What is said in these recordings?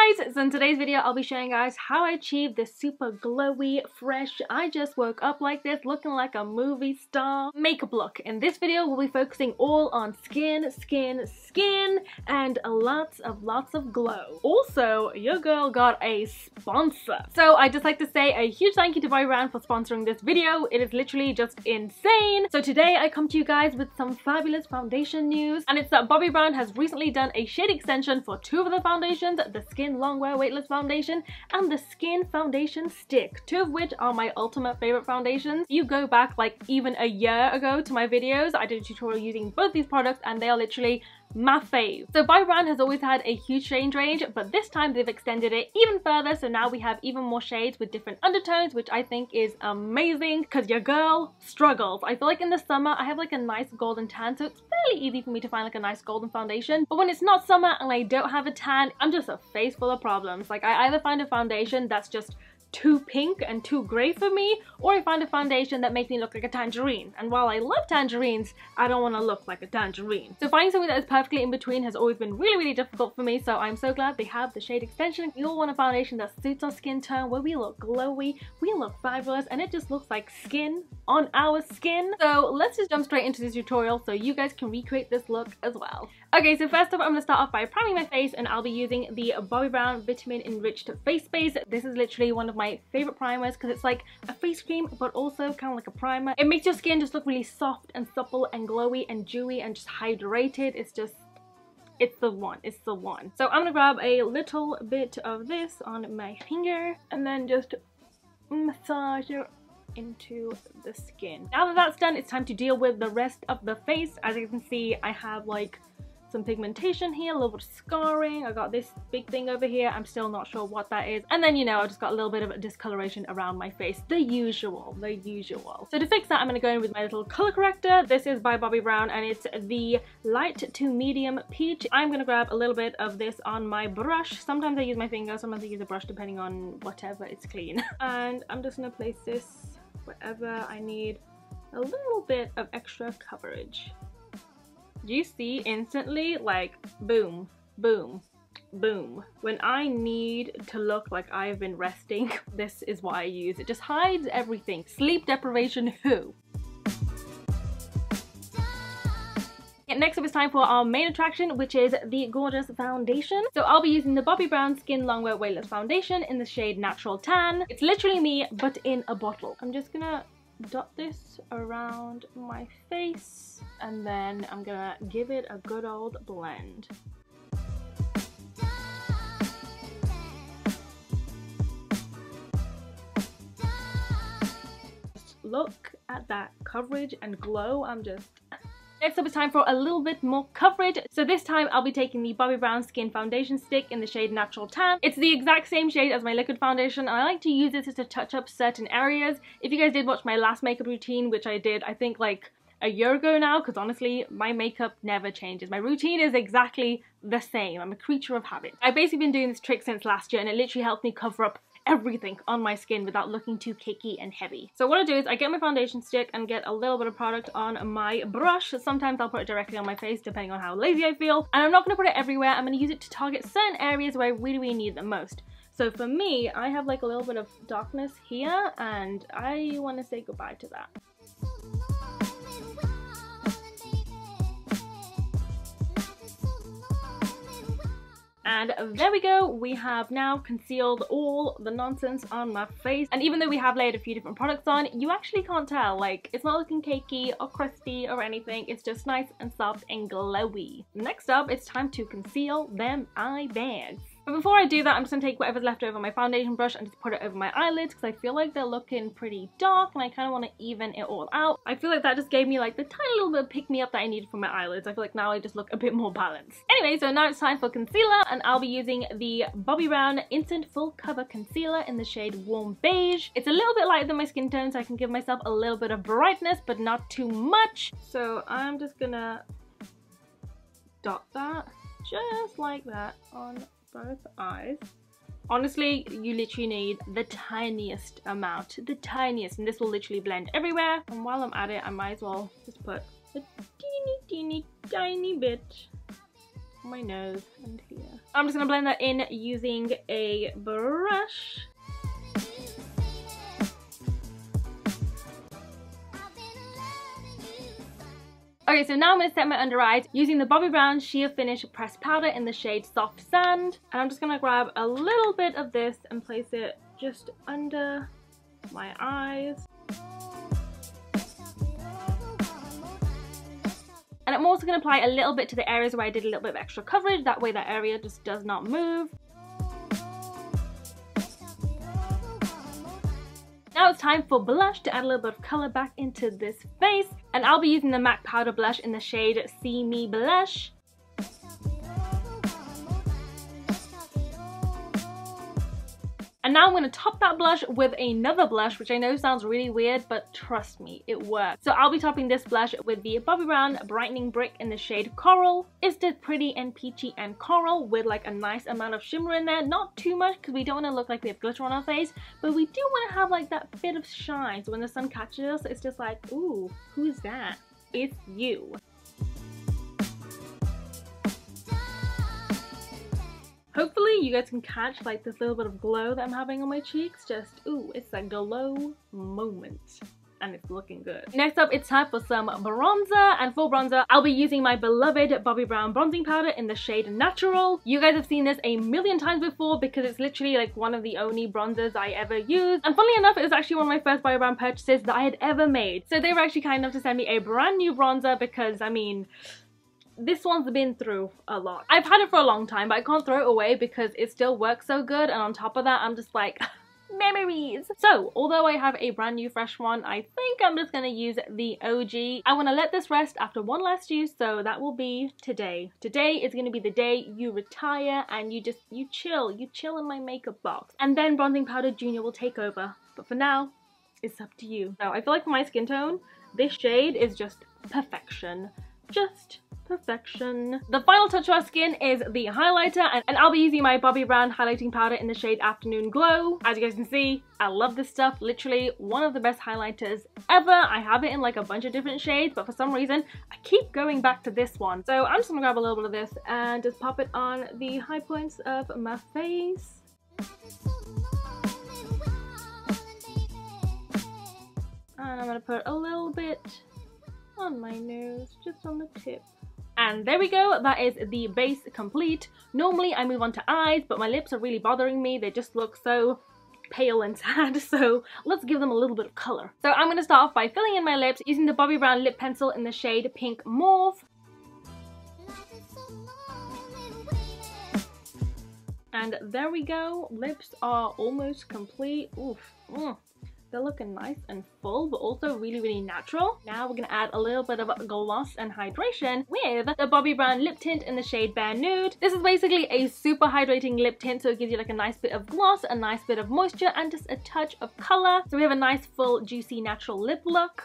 guys! So in today's video I'll be showing you guys how I achieved this super glowy, fresh, I just woke up like this looking like a movie star makeup look. In this video we'll be focusing all on skin, and lots of glow. Also, your girl got a sponsor. So I'd just like to say a huge thank you to Bobbi Brown for sponsoring this video. It is literally just insane. So today I come to you guys with some fabulous foundation news, and it's that Bobbi Brown has recently done a shade extension for two of the foundations, the Skin Longwear Weightless Foundation and the Skin Foundation Stick, two of which are my ultimate favorite foundations. You go back like even a year ago to my videos, I did a tutorial using both these products and they are literally my fave. So Bobbi Brown has always had a huge shade range, but this time they've extended it even further, so now we have even more shades with different undertones, which I think is amazing because your girl struggles. I feel like in the summer I have like a nice golden tan, so it's fairly easy for me to find like a nice golden foundation, but when it's not summer and I don't have a tan, I'm just a face full of problems. Like I either find a foundation that's just too pink and too grey for me, or I find a foundation that makes me look like a tangerine, and while I love tangerines, I don't want to look like a tangerine. So finding something that is perfectly in between has always been really difficult for me, so I'm so glad they have the shade extension. We all want a foundation that suits our skin tone, where we look glowy, we look fabulous, and it just looks like skin on our skin. So let's just jump straight into this tutorial so you guys can recreate this look as well. Okay, so first up I'm going to start off by priming my face, and I'll be using the Bobbi Brown Vitamin Enriched Face Base. This is literally one of my favorite primers because it's like a face cream but also kind of like a primer. It makes your skin just look really soft and supple and glowy and dewy and just hydrated. It's the one. It's the one. So I'm gonna grab a little bit of this on my finger and then just massage it into the skin. Now that that's done, it's time to deal with the rest of the face. As you can see, I have like some pigmentation here, a little bit of scarring. I got this big thing over here. I'm still not sure what that is. And then, you know, I just got a little bit of discoloration around my face. The usual. So to fix that, I'm going to go in with my little color corrector. This is by Bobbi Brown and it's the light to medium peach. I'm going to grab a little bit of this on my brush. Sometimes I use my finger, sometimes I use a brush depending on whatever it's clean. And I'm just going to place this wherever I need a little bit of extra coverage. You see instantly, like, boom, boom, boom. When I need to look like I've been resting, this is what I use. It just hides everything. Sleep deprivation, who? Next up it's time for our main attraction, which is the gorgeous foundation. So I'll be using the Bobbi Brown Skin Longwear Weightless Foundation in the shade Natural Tan. It's literally me, but in a bottle. I'm just gonna dot this around my face and then I'm gonna give it a good old blend. Just look at that coverage and glow. Next up it's time for a little bit more coverage. So this time I'll be taking the Bobbi Brown Skin Foundation Stick in the shade Natural Tan. It's the exact same shade as my liquid foundation, and I like to use this to touch up certain areas. If you guys did watch my last makeup routine, which I did I think like a year ago now, because honestly my makeup never changes. My routine is exactly the same. I'm a creature of habit. I've basically been doing this trick since last year and it literally helped me cover up everything on my skin without looking too cakey and heavy. So what I do is I get my foundation stick and get a little bit of product on my brush. Sometimes I'll put it directly on my face depending on how lazy I feel, and I'm not going to put it everywhere. I'm going to use it to target certain areas where I really need it the most. So for me, I have like a little bit of darkness here and I want to say goodbye to that. And there we go, we have now concealed all the nonsense on my face. And even though we have layered a few different products on, you actually can't tell. Like, it's not looking cakey or crusty or anything. It's just nice and soft and glowy. Next up, it's time to conceal them eye bags. But before I do that, I'm just going to take whatever's left over my foundation brush and just put it over my eyelids because I feel like they're looking pretty dark and I kind of want to even it all out. I feel like that just gave me like the tiny little bit of pick-me-up that I needed for my eyelids. I feel like now I just look a bit more balanced. Anyway, so now it's time for concealer, and I'll be using the Bobbi Brown Instant Full Cover Concealer in the shade Warm Beige. It's a little bit lighter than my skin tone, so I can give myself a little bit of brightness, but not too much. So I'm just gonna dot that just like that on both eyes. Honestly, you literally need the tiniest amount, the tiniest, and this will literally blend everywhere. And while I'm at it, I might as well just put a teeny tiny bit on my nose and here. I'm just gonna blend that in using a brush. Okay, so now I'm going to set my under eyes using the Bobbi Brown Sheer Finish Pressed Powder in the shade Soft Sand. And I'm just going to grab a little bit of this and place it just under my eyes. And I'm also going to apply a little bit to the areas where I did a little bit of extra coverage. That way that area just does not move. Now it's time for blush to add a little bit of colour back into this face. And I'll be using the MAC Powder Blush in the shade See Me Blush. And now I'm going to top that blush with another blush, which I know sounds really weird, but trust me, it works. So I'll be topping this blush with the Bobbi Brown Brightening Brick in the shade Coral. It's just pretty and peachy and coral with like a nice amount of shimmer in there. Not too much because we don't want to look like we have glitter on our face, but we do want to have like that bit of shine. So when the sun catches us, it's just like, ooh, who's that? It's you. Hopefully you guys can catch like this little bit of glow that I'm having on my cheeks. Just, ooh, it's a glow moment. And it's looking good. Next up, it's time for some bronzer. And for bronzer, I'll be using my beloved Bobbi Brown bronzing powder in the shade Natural. You guys have seen this a million times before because it's literally like one of the only bronzers I ever used. And funnily enough, it was actually one of my first Bobbi Brown purchases that I had ever made. So they were actually kind enough to send me a brand new bronzer because, I mean, this one's been through a lot. I've had it for a long time, but I can't throw it away because it still works so good. And on top of that, I'm just like, memories. So, although I have a brand new fresh one, I think I'm just gonna use the OG. I wanna let this rest after one last use, so that will be today. Today is gonna be the day you retire and you chill in my makeup box. And then Bronzing Powder Junior will take over. But for now, it's up to you. So I feel like for my skin tone, this shade is just perfection. Just perfection. The final touch to our skin is the highlighter, and I'll be using my Bobbi Brown highlighting powder in the shade Afternoon Glow. As you guys can see, I love this stuff. Literally one of the best highlighters ever. I have it in like a bunch of different shades, but for some reason I keep going back to this one. So I'm just gonna grab a little bit of this and just pop it on the high points of my face. And I'm gonna put a little bit on my nose, just on the tip. And there we go, that is the base complete. Normally I move on to eyes, but my lips are really bothering me. They just look so pale and sad, so let's give them a little bit of color. So I'm going to start off by filling in my lips using the Bobbi Brown lip pencil in the shade Pink Mauve. And there we go, lips are almost complete. Oof. They're looking nice and full, but also really, really natural. Now we're gonna add a little bit of gloss and hydration with the Bobbi Brown lip tint in the shade Bare Nude. This is basically a super hydrating lip tint, so it gives you like a nice bit of gloss, a nice bit of moisture, and just a touch of color. So we have a nice, full, juicy, natural lip look.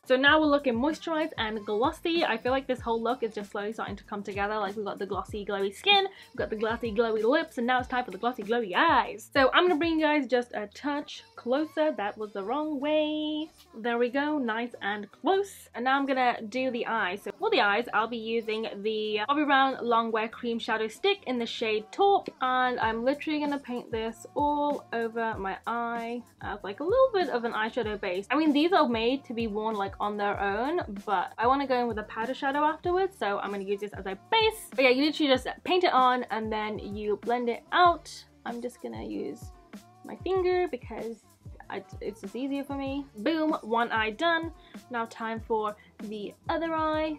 So now we're looking moisturized and glossy. I feel like this whole look is just slowly starting to come together. Like we've got the glossy glowy skin, we've got the glossy glowy lips, and now it's time for the glossy glowy eyes. So I'm gonna bring you guys just a touch closer. That was the wrong way. There we go, nice and close. And now I'm gonna do the eyes. So for the eyes, I'll be using the Bobbi Brown Longwear Cream Shadow Stick in the shade Taupe. And I'm literally gonna paint this all over my eye as like a little bit of an eyeshadow base. I mean, these are made to be worn like on their own, but I want to go in with a powder shadow afterwards, so I'm going to use this as a base. But yeah, you literally just paint it on and then you blend it out. I'm just gonna use my finger because it's just easier for me. Boom, one eye done. Now time for the other eye.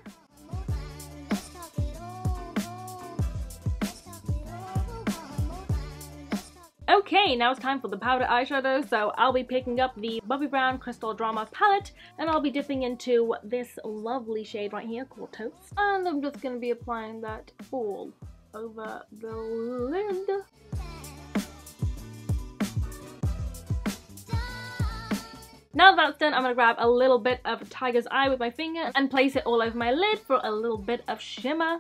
Okay, now it's time for the powder eyeshadow, so I'll be picking up the Bobbi Brown Crystal Drama palette, and I'll be dipping into this lovely shade right here called Toast. And I'm just going to be applying that all over the lid. Now that's done, I'm going to grab a little bit of Tiger's Eye with my finger and place it all over my lid for a little bit of shimmer.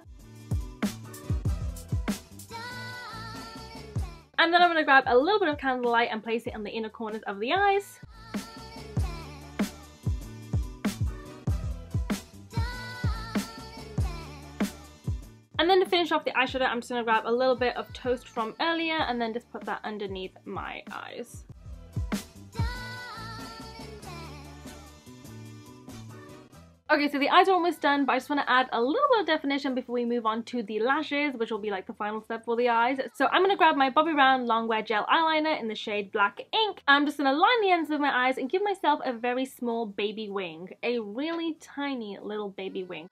And then I'm going to grab a little bit of Candlelight and place it on the inner corners of the eyes. And then to finish off the eyeshadow, I'm just going to grab a little bit of Toast from earlier and then just put that underneath my eyes. Okay, so the eyes are almost done, but I just want to add a little bit of definition before we move on to the lashes, which will be like the final step for the eyes. So I'm going to grab my Bobbi Brown Longwear Gel Eyeliner in the shade Black Ink. I'm just going to line the ends of my eyes and give myself a very small baby wing. A really tiny little baby wing.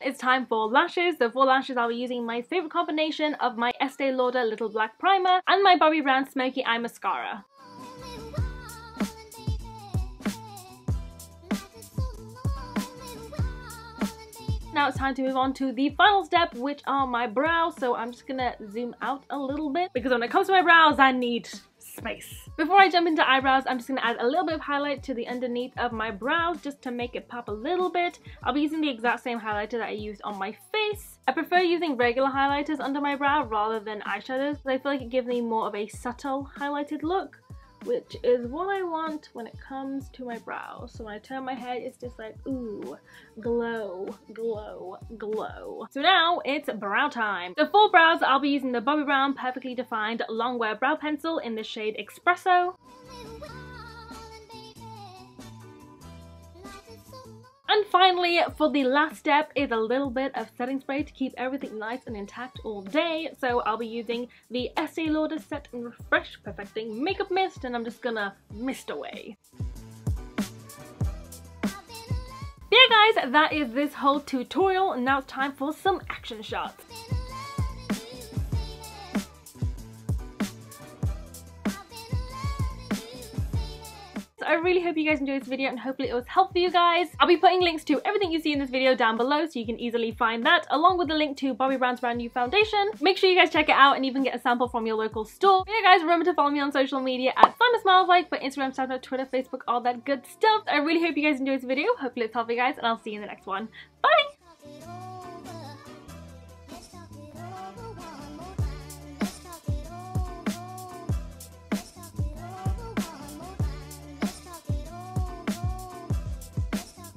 It's time for lashes. So for lashes, I'll be using my favorite combination of my Estee Lauder Little Black Primer and my Bobbi Brown Smoky Eye Mascara. Now it's time to move on to the final step, which are my brows. So I'm just gonna zoom out a little bit because when it comes to my brows, I need space. Before I jump into eyebrows, I'm just gonna add a little bit of highlight to the underneath of my brows just to make it pop a little bit. I'll be using the exact same highlighter that I used on my face. I prefer using regular highlighters under my brow rather than eyeshadows because I feel like it gives me more of a subtle highlighted look, which is what I want when it comes to my brows. So when I turn my head, it's just like, ooh, glow, glow, glow. So now it's brow time. So for brows, I'll be using the Bobbi Brown Perfectly Defined Longwear Brow Pencil in the shade Espresso. And finally, for the last step is a little bit of setting spray to keep everything nice and intact all day. So I'll be using the Estee Lauder Set and Refresh Perfecting Makeup Mist, and I'm just gonna mist away. Yeah guys, that is this whole tutorial, and now it's time for some action shots. I really hope you guys enjoyed this video and hopefully it was helpful for you guys. I'll be putting links to everything you see in this video down below so you can easily find that, along with the link to Bobbi Brown's brand new foundation. Make sure you guys check it out and even get a sample from your local store. But yeah guys, remember to follow me on social media at SimaSmilesLike for Instagram, Snapchat, Twitter, Facebook, all that good stuff. I really hope you guys enjoyed this video. Hopefully it's helpful you guys, and I'll see you in the next one. Bye!